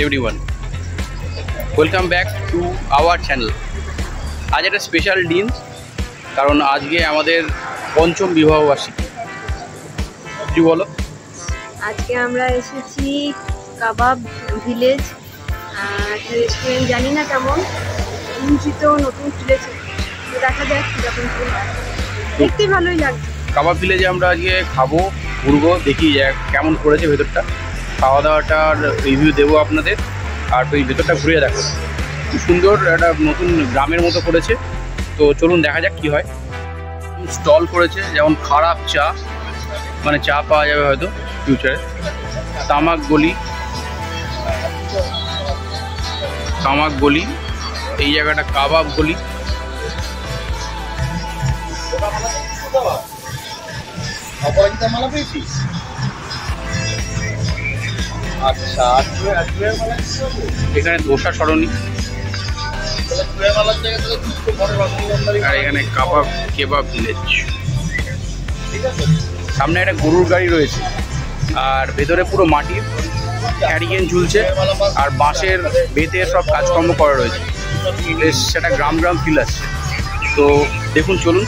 everyone. Welcome back to our channel. आज एक special दिन कारण आज के हमारे पंचम विवाह वार्षिकी কি বলো আজকে আমরা এসেছি কাবাব ভিলেজ রেস্টুরেন্ট জানি না কেমন নিশ্চিত নতুন খুলেছে দেখা যাক কিরকম দেখতে ভালোই লাগছে কাবাব ভিলেজে আমরা আজকে খাবো ঘুরবো দেখি কেমন করেছে ভেতরটা খাওয়া দাওয়াটার রিভিউ দেবো আপনাদের আর ওই ভেতরটা ঘুরিয়ে দেখো খুব সুন্দর একটা নতুন গ্রামের মতো করেছে তো চলুন দেখা যাক কি হয় স্টল করেছে যেমন খারাপ চা মানে চা পাওয়া যাবে হয়তো ফিউচারে তামাক গলি এই জায়গাটা কাবাব গলি আচ্ছা এখানে দোসা সরণি আর এখানে কেবাব ভিলেজ সামনে একটা গরুর গাড়ি রয়েছে আর ভেতরে পুরো মাটির ক্যারিকেন ঝুলছে আর বাঁশের বেতের সব কাজকর্ম করা রয়েছে বেশ সেটা গ্রাম ফিল আসছে তো দেখুন চলুন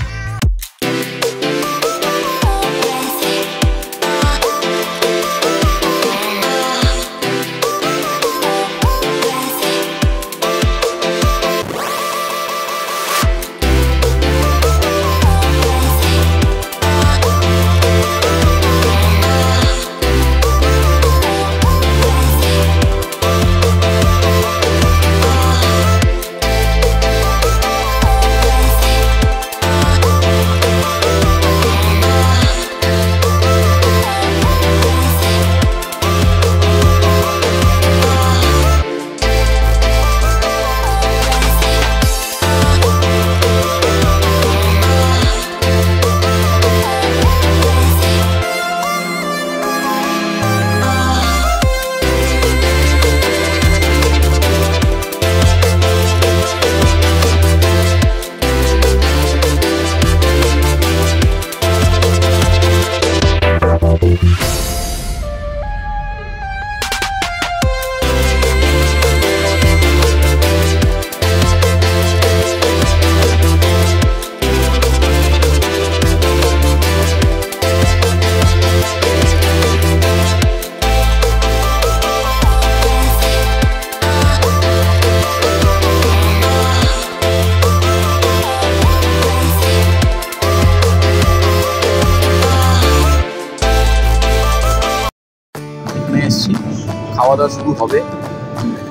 খাওয়া দাওয়া শুরু হবে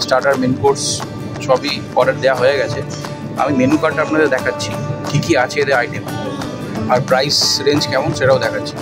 স্টার্টার মেন কোর্স সবই অর্ডার দেওয়া হয়ে গেছে আমি মেনু কার্ডটা আপনাদের দেখাচ্ছি কী কী আছে এদের আইটেম আর প্রাইস রেঞ্জ কেমন সেটাও দেখাচ্ছি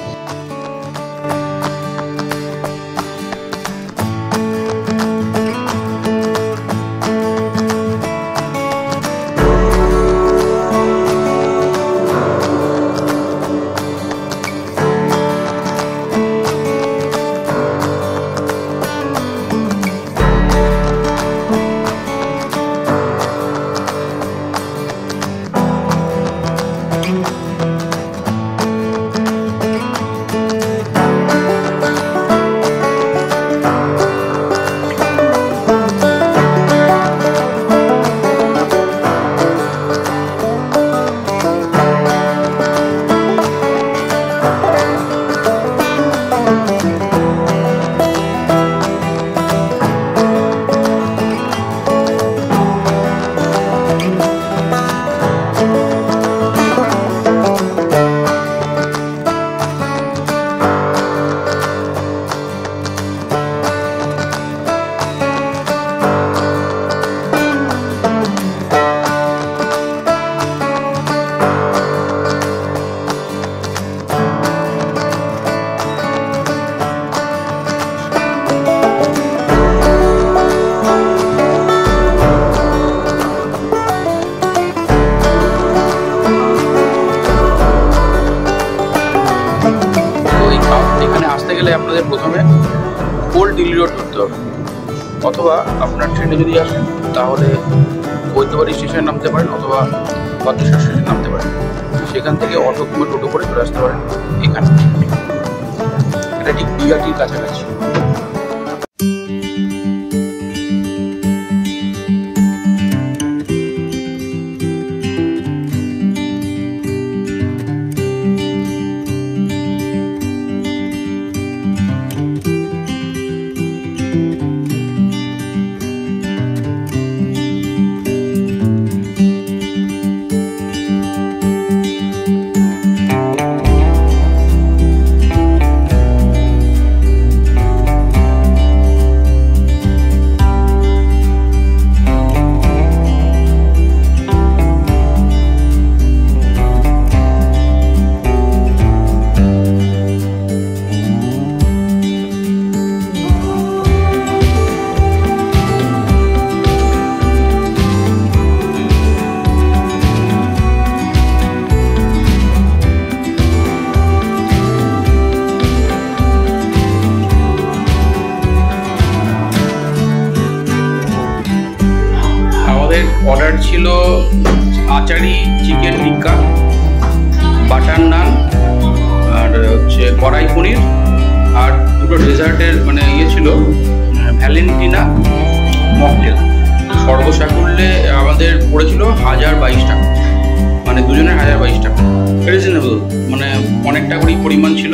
আপনাদের প্রথমে কোল্ড দিল্লি রোড করতে হবে অথবা আপনার ট্রেনে যদি আসেন তাহলে বৈদ্যবাড়ি স্টেশনে নামতে পারেন অথবা ভদ্রেশ্বর স্টেশনে নামতে পারেন সেখান থেকে অটো কিংবা টোটো করে চলে আসতে পারেন এখানে এটা ঠিক বিআরটির কাছাকাছি আমাদের অর্ডার ছিল আচারি চিকেন টিক্কা, বাটার নান, আর হচ্ছে কড়াই পনির, আর দুটো ডেজার্টের মানে ইয়ে ছিল ভ্যালেন্টিনা মকটেল। সর্বসাকুল্যে আমাদের পড়েছিল 1022 টাকা, মানে দুজনের 1022 টাকা। রিজনেবল, মানে অনেকটা করেই পরিমাণ ছিল,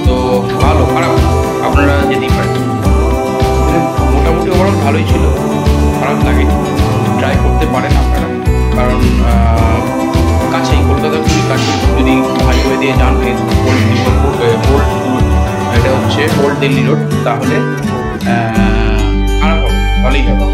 তো ভালো, খারাপ না, আপনারা যেতেই পারেন। মোটামুটি ওভারঅল ভালোই ছিল, খারাপ লাগেনি, ট্রাই করতে পারেন আপনারা। কারণ কাছেই, কলকাতার খুবই কাছে, যদি হাইওয়ে দিয়ে যান এটা হচ্ছে ওল্ড দিল্লি রোড, তাহলে খারাপ হবে, ভালোই হবে।